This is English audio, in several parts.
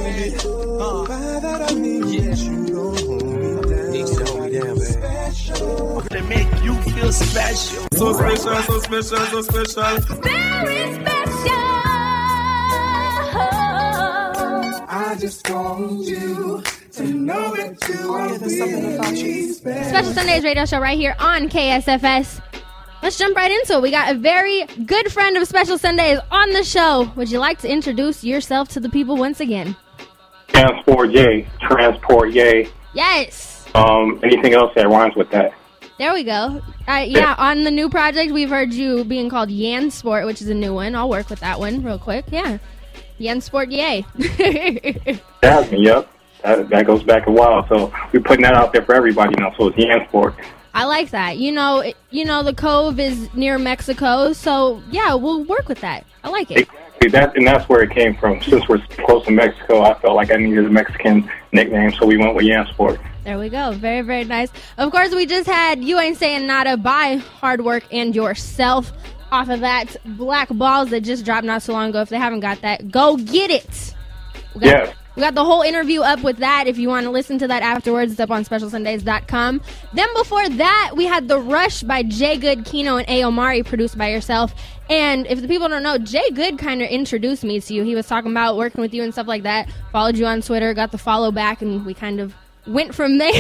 By that I mean you don't hold me down. You hold me down, Special. They make you feel special. So special, so special, so special. Very special. I just want you to know that you are really special. Special Sundays radio show right here on KSFS. Let's jump right into it. We got a very good friend of Special Sundays on the show. Would you like to introduce yourself to the people once again? Jansport J, Transport J. Yes. Anything else that rhymes with that? There we go. Yeah, on the new project, we've heard you being called Jansport, which is a new one. I'll work with that one real quick. Yeah. Jansport J. Yep. That goes back a while. So we're putting that out there for everybody now. So it's Jansport. I like that. You know, the Cove is near Mexico, so yeah, we'll work with that. I like it. Exactly. That's where it came from. Since we're close to Mexico, I felt like I needed a Mexican nickname, so we went with Jansport. There we go. Very, very nice. Of course, we just had You Ain't Saying Nada by Hard Work and Yourself off of that Black Balls that just dropped not so long ago. If they haven't got that, go get it. We got the whole interview up with that. If you want to listen to that afterwards, it's up on specialsundays.com. Then before that, we had The Rush by J Good, Kino, and Aomari, produced by yourself. And if the people don't know, J Good kind of introduced me to you. He was talking about working with you and stuff like that. Followed you on Twitter, got the follow back, and we kind of went from there.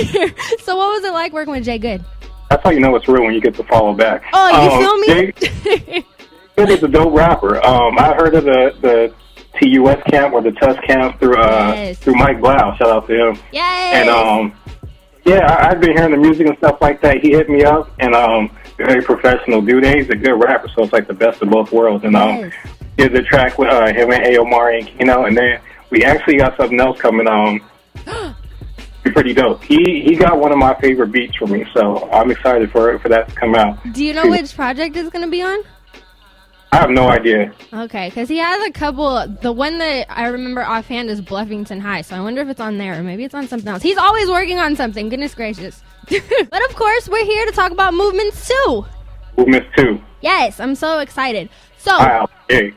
So what was it like working with J Good? That's how you know it's real, when you get the follow back. Oh, you feel me? J Good is a dope rapper. I heard of the TUS camp or the TUS camp through Mike Blau. Shout out to him. Yes. And I've been hearing the music and stuff like that. He hit me up, and very professional dude. He's a good rapper, so it's like the best of both worlds. And did the track with him and Aomari and Kino, and then we actually got something else coming. Pretty dope. He got one of my favorite beats for me, so I'm excited for that to come out. Do you know which project it's going to be on? I have no idea. Okay, because he has a couple. The one that I remember offhand is Bluffington High, so I wonder if it's on there, or maybe it's on something else. He's always working on something, goodness gracious. But of course, we're here to talk about Movements 2. Movements 2. Yes, I'm so excited. So, wow, hey.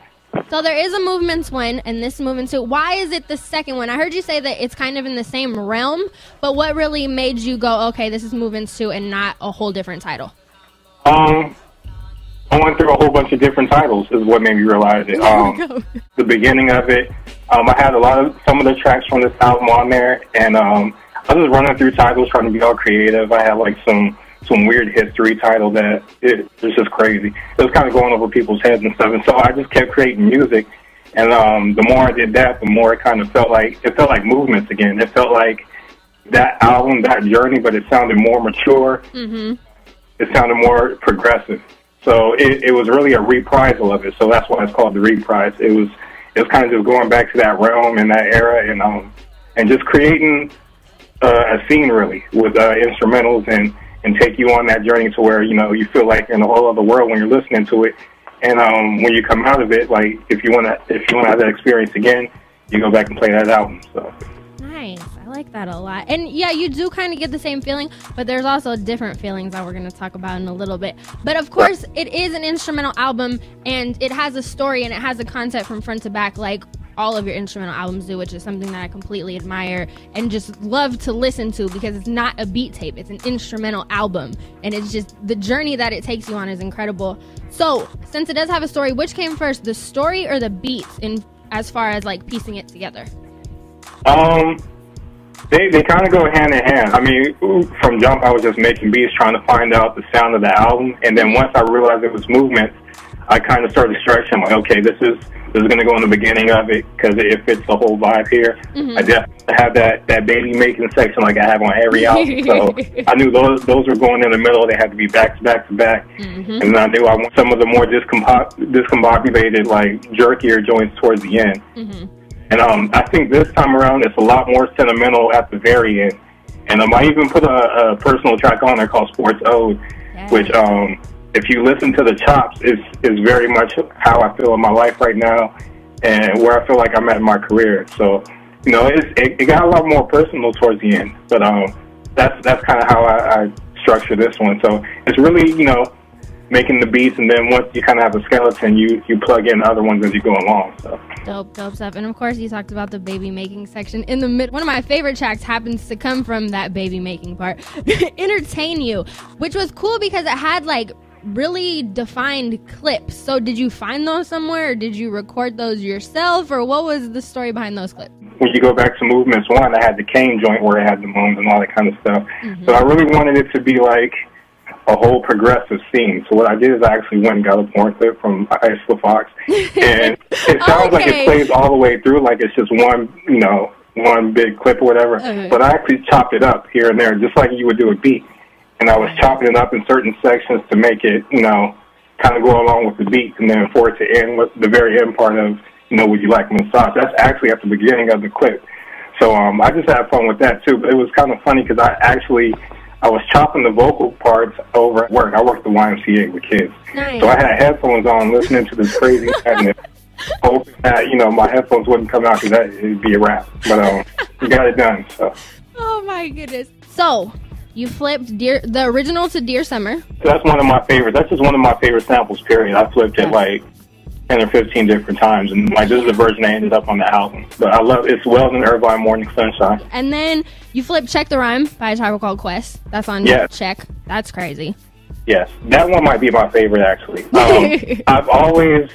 So there is a Movements 1 and this Movements 2. Why is it the second one? I heard you say that it's kind of in the same realm, but what really made you go, okay, this is Movements 2 and not a whole different title? I went through a whole bunch of different titles is what made me realize it. The beginning of it, I had some of the tracks from this album on there, and I was just running through titles trying to be all creative. I had like some weird history title that it was just crazy. It was kind of going over people's heads and stuff, and so I just kept creating music. And the more I did that, the more it kind of felt like Movements again. It felt like that album, that journey, but it sounded more mature. Mm-hmm. It sounded more progressive. So it was really a reprisal of it. So that's why it's called the reprise. It was kind of just going back to that realm and that era, and just creating a scene really with instrumentals and take you on that journey to where you feel like you're in a whole other world when you're listening to it. And when you come out of it, like if you want to have that experience again, you go back and play that album. So nice. I like that a lot. And yeah, you do kind of get the same feeling, but there's also different feelings that we're going to talk about in a little bit. But of course, it is an instrumental album, and it has a story, and it has a concept from front to back, like all of your instrumental albums do, which is something that I completely admire and just love to listen to, because it's not a beat tape, it's an instrumental album, and it's just the journey that it takes you on is incredible. So since it does have a story, which came first, the story or the beats, in as far as like piecing it together? They kind of go hand in hand. I mean, from jump, I was just making beats, trying to find out the sound of the album, and then once I realized it was Movements, I kind of started stretching. Like, okay, this is going to go in the beginning of it because it fits the whole vibe here. Mm-hmm. I definitely have that baby making section like I have on every album. So I knew those were going in the middle. They had to be back to back to back. Mm-hmm. And I knew I want some of the more discombobulated, like jerkier joints towards the end. Mm-hmm. And I think this time around it's a lot more sentimental at the very end. And I even put a personal track on there called Sports Ode, which if you listen to the chops, is very much how I feel in my life right now and where I feel like I'm at in my career. So, it got a lot more personal towards the end. But that's kind of how I structure this one. So it's really, making the beats, and then once you kind of have a skeleton, you plug in other ones as you go along. So dope stuff. And of course, you talked about the baby making section in the mid. One of my favorite tracks happens to come from that baby making part. Entertain You, which was cool because it had like really defined clips. So did you find those somewhere, or did you record those yourself, or what was the story behind those clips? when you go back to Movements 1, I had the cane joint where it had the moans and all that kind of stuff. Mm-hmm. So I really wanted it to be like a whole progressive scene. So what I did is I actually went and got a porn clip from Isla Fox. And it sounds like it plays all the way through, like it's just one, you know, one big clip or whatever. Okay. But I actually chopped it up here and there, just like you would do a beat. And I was chopping it up in certain sections to make it, you know, kind of go along with the beat, and then for it to end with the very end part of, you know, would you like massage? That's actually at the beginning of the clip. So I just had fun with that too. But it was kind of funny because I was chopping the vocal parts over at work. I worked at the YMCA with kids. Nice. So I had headphones on listening to this crazy madness, hoping that, you know, my headphones wouldn't come out because it'd be a wrap. But we got it done. So. Oh, my goodness. So you flipped the original to Dear Summer. So that's one of my favorites. That's just one of my favorite samples, period. I flipped it like 10 or 15 different times, and like this is the version that ended up on the album. But I love It's Wells and Irvine Morning Sunshine. And then you flipped Check the Rhyme by a Tribe Called Quest. That's on Check. That's crazy. Yes, that one might be my favorite actually. I've always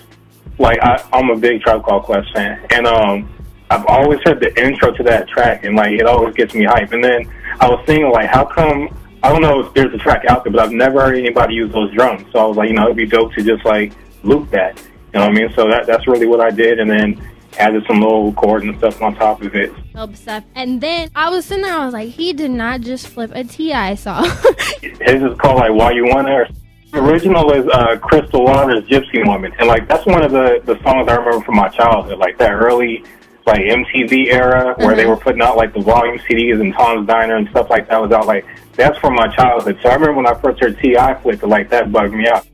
I'm a big Tribe Called Quest fan, and I've always heard the intro to that track, and like it always gets me hype. And then I was thinking like, how come? I don't know if there's a track out there, but I've never heard anybody use those drums. So I was like, you know, it'd be dope to just like loop that. You know what I mean? So that's really what I did, and then added some little chords and stuff on top of it. Dope stuff. And then I was sitting there, I was like, he did not just flip a T.I. song. His is called like Why You Want Her. The original is Crystal Waters' Gypsy Woman, and like that's one of the songs I remember from my childhood, like that early like MTV era where they were putting out like the volume CDs and Tom's Diner and stuff like that was out. Like that's from my childhood. So I remember when I first heard T.I. flip it, like that bugged me out.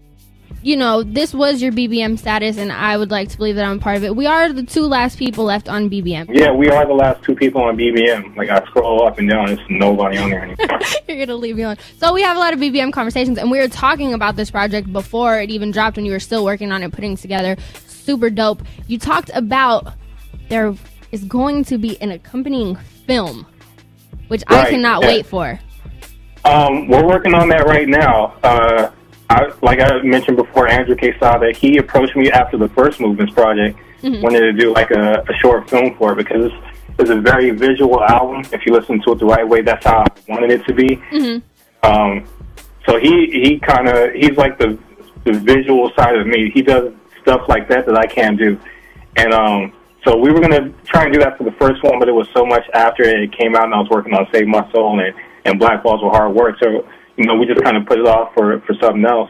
You know, this was your BBM status, and I would like to believe that I'm part of it. We are the two last people left on BBM. Yeah, we are the last two people on BBM. Like, I scroll up and down, there's nobody on there anymore. You're going to leave me alone. So we have a lot of BBM conversations, and we were talking about this project before it even dropped when you were still working on it, putting it together. Super dope. You talked about there is going to be an accompanying film, which I cannot wait for. We're working on that right now. Like I mentioned before, Andrew Quesada, he approached me after the first Movements project, wanted to do like a short film for it because it's a very visual album. If you listen to it the right way, that's how I wanted it to be. So he's like the visual side of me. He does stuff like that I can't do. And so we were going to try and do that for the first one, but it was so much after it came out and I was working on Save My Soul and Black Balls Were Hard Work. So you know, we just kind of put it off for something else.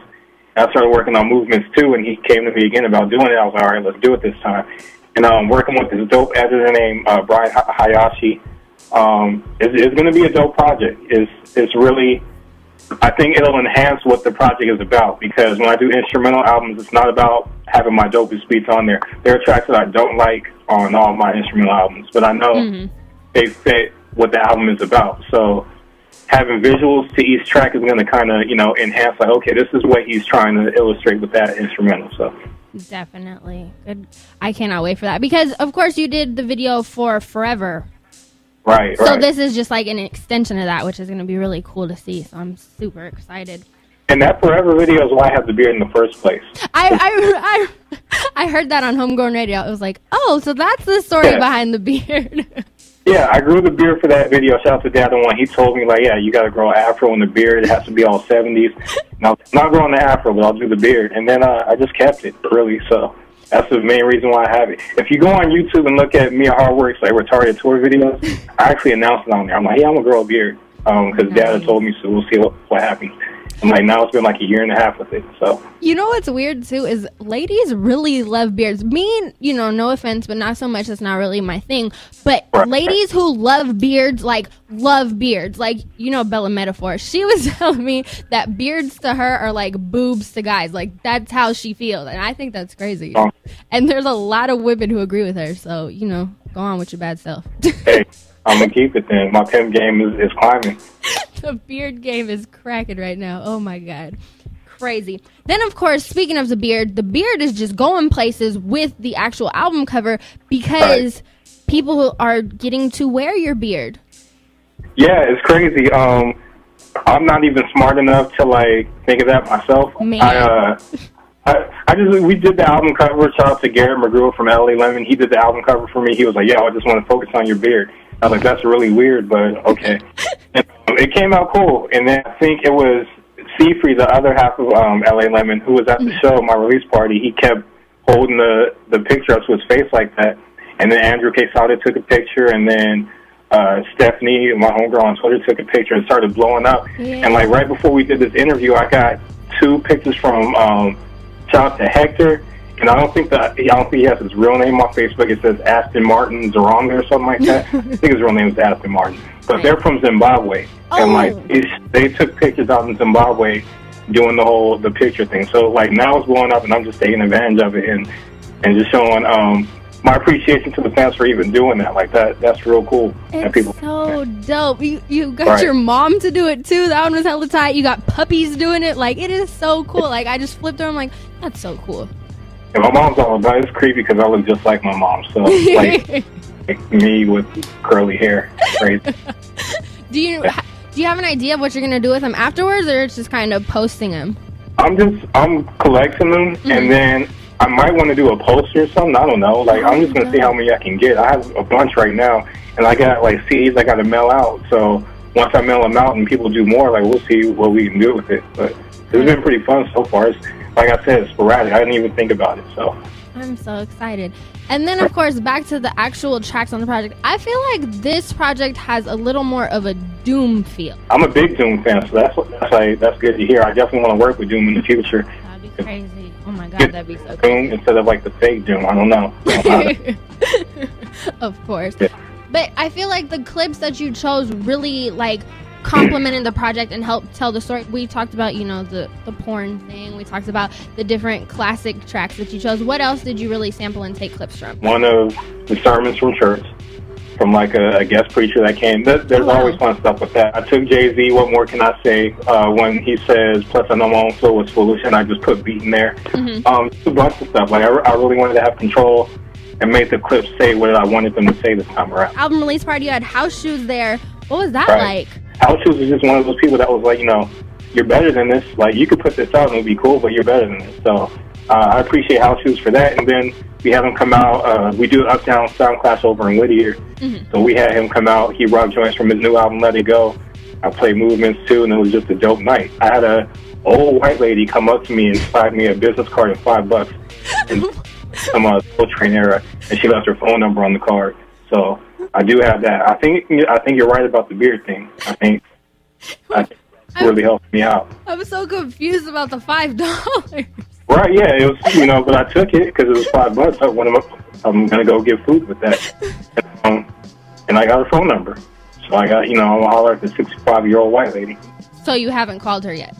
And I started working on Movements 2, and he came to me again about doing it. I was like, all right, let's do it this time. And I'm working with this dope editor named Brian Hayashi. It's going to be a dope project. It's really, I think it'll enhance what the project is about, because when I do instrumental albums, it's not about having my dopest beats on there. There are tracks that I don't like on all my instrumental albums, but I know they fit what the album is about. So having visuals to each track is going to kind of, you know, enhance, like, okay, this is what he's trying to illustrate with that instrumental. So definitely. Good. I cannot wait for that. Because, of course, you did the video for Forever. Right, so this is just like an extension of that, which is going to be really cool to see. So I'm super excited. And that Forever video is why I have the beard in the first place. I heard that on Homegrown Radio. It was like, oh, so that's the story behind the beard. Yeah, I grew the beard for that video. Shout out to the other one. He told me, like, yeah, you got to grow an afro in the beard. It has to be all 70s. Now, I'm not growing the afro, but I'll do the beard. And then I just kept it, really. So that's the main reason why I have it. If you go on YouTube and look at Mia Hardwork's, like, retarded tour videos, I actually announced it on there. I'm like, hey, I'm going to grow a beard because Dad had told me, so we'll see what happens. And like now it's been like a year and a half with it. So you know what's weird too is ladies really love beards. Me, you know, no offense, but not so much. That's not really my thing. But ladies who love beards, like love beards, like you know Bella Metaphor. She was telling me that beards to her are like boobs to guys. Like that's how she feels, and I think that's crazy. And there's a lot of women who agree with her. So you know, go on with your bad self. Hey, I'm gonna keep it then. My pimp game is climbing. The beard game is cracking right now. Oh my God. crazy. Then, of course, speaking of the beard is just going places with the actual album cover because people are getting to wear your beard. Yeah, it's crazy. I'm not even smart enough to like think of that myself. Man. We did the album cover. Shout out to Garrett McGrew from LA Lemon. He did the album cover for me. He was like, "Yo, I just want to focus on your beard." I was like, "That's really weird, but okay." And, it came out cool. And then I think it was Seafree, the other half of LA Lemon, who was at the show, my release party. He kept holding the picture up to his face like that. And then Andrew Quesada took a picture, and then Stephanie, my homegirl on Twitter, took a picture and started blowing up. Yeah. And like right before we did this interview, I got 2 pictures from shout out to Hector, and I don't think he has his real name on Facebook. It says Aston Martin Zoronga or something like that. I think his real name is Aston Martin, but they're from Zimbabwe, and like they took pictures out in Zimbabwe doing the picture thing. So like now it's blowing up, and I'm just taking advantage of it and just showing my appreciation to the fans for even doing that. Like that's real cool. It's so dope. You got your mom to do it too. That one was hella tight. You got puppies doing it. Like, it is so cool. Like, I just flipped her. I'm like, that's so cool. And my mom's all about it. It's creepy because I look just like my mom. So like me with curly hair. Crazy. Do you have an idea of what you're gonna do with them afterwards, or it's just kind of posting them? I'm collecting them, and then I might want to do a poster or something. I don't know. Like, I'm just going to see how many I can get. I have a bunch right now, and I got, like, CDs I got to mail out. So once I mail them out and people do more, like, we'll see what we can do with it. But it's been pretty fun so far. It's, like I said, it's sporadic. I didn't even think about it, so. I'm so excited. And then, of course, back to the actual tracks on the project. I feel like this project has a little more of a Doom feel. I'm a big Doom fan, so that's good to hear. I definitely want to work with Doom in the future. That'd be crazy. Oh my God, that'd be so cool. Doom instead of like the fake Doom. I don't know. Of course. Yeah. But I feel like the clips that you chose really like complemented the project and helped tell the story. We talked about, the porn thing. We talked about the different classic tracks that you chose. What else did you really sample and take clips from? One of the sermons from church, from like a guest preacher that came. There's always fun stuff with that. I took Jay-Z, What More Can I Say, when he says, plus I know my own flow was foolish, and I just put beat in there. Just a bunch of stuff. Like, I really wanted to have control and make the clips say what I wanted them to say this time around. Album release party, you had House Shoes there. What was that like? House Shoes is just one of those people that was like, you're better than this. Like, you could put this out and it would be cool, but you're better than this. So I appreciate House Shoes for that. And then we have him come out. We do Uptown Sound Class over in Whittier. So we had him come out. He rocked joints from his new album, Let It Go. I played movements too, and it was just a dope night. I had a old white lady come up to me and slide me a business card of $5 and some Soul Train era, and she left her phone number on the card. So I do have that. I think you're right about the beard thing. I think it really helped me out. I'm so confused about the $5. Right, yeah, it was, but I took it because it was $5. I'm gonna go get food with that, and I got her phone number. So I got, I'll holler at the 65-year-old white lady. So you haven't called her yet?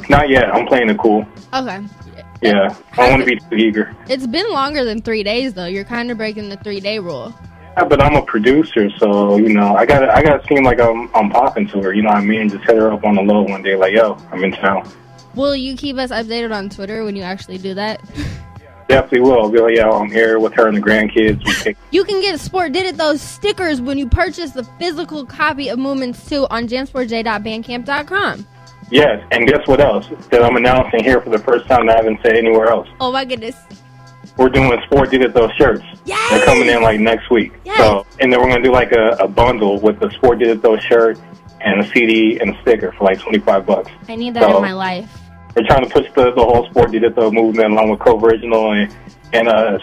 Not yet. I'm playing it cool. Okay. Yeah, I don't want to be too eager. It's been longer than 3 days though. You're kind of breaking the 3-day rule. Yeah, but I'm a producer, so I gotta seem like I'm popping to her. You know what I mean? Just hit her up on the low one day, like, yo, I'm in town. Will you keep us updated on Twitter when you actually do that? Definitely will. I'll be like, yeah, I'm here with her and the grandkids. You can get Sport Did It those stickers when you purchase the physical copy of Movements 2 on jansportj.bandcamp.com. Yes, and guess what else? That I'm announcing here for the first time that I haven't said anywhere else. Oh my goodness. We're doing Sport Did It those shirts. Yes! They're coming in like next week. Yes! So, and then we're going to do like a bundle with the Sport Did It those shirt and a CD and a sticker for like $25. I need that in my life. We're trying to push the whole Sport Did It though movement along with co-original and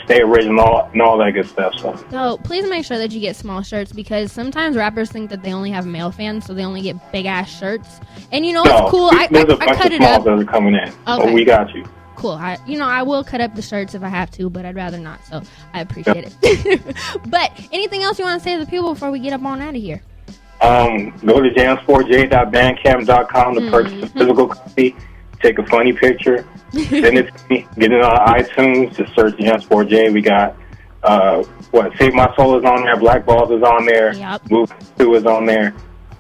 stay original and all that good stuff. So please make sure that you get small shirts, because sometimes rappers think that they only have male fans, so they only get big ass shirts. And it's cool. I cut it up. That are coming in. Okay. So we got you. Cool. I will cut up the shirts if I have to, but I'd rather not. So I appreciate it. But anything else you want to say to the people before we get up on out of here? Go to jansportj.bandcamp.com to purchase a physical copy. Take a funny picture, send it to me, get it on iTunes, just search Jansport J. We got, Save My Soul is on there, Black Balls is on there, yep. Move 2 is on there.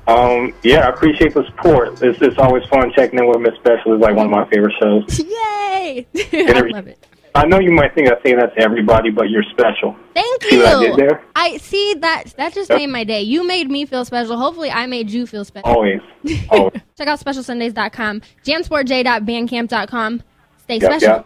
Yeah, I appreciate the support. It's always fun checking in with Miss Special. It's like one of my favorite shows. Yay! I love it. I know you might think I say that to everybody, but you're special. Thank you. See what I did there? I see that just made my day. You made me feel special. Hopefully I made you feel special. Always. Check out specialsundays.com, jansportj.bandcamp.com. Stay special.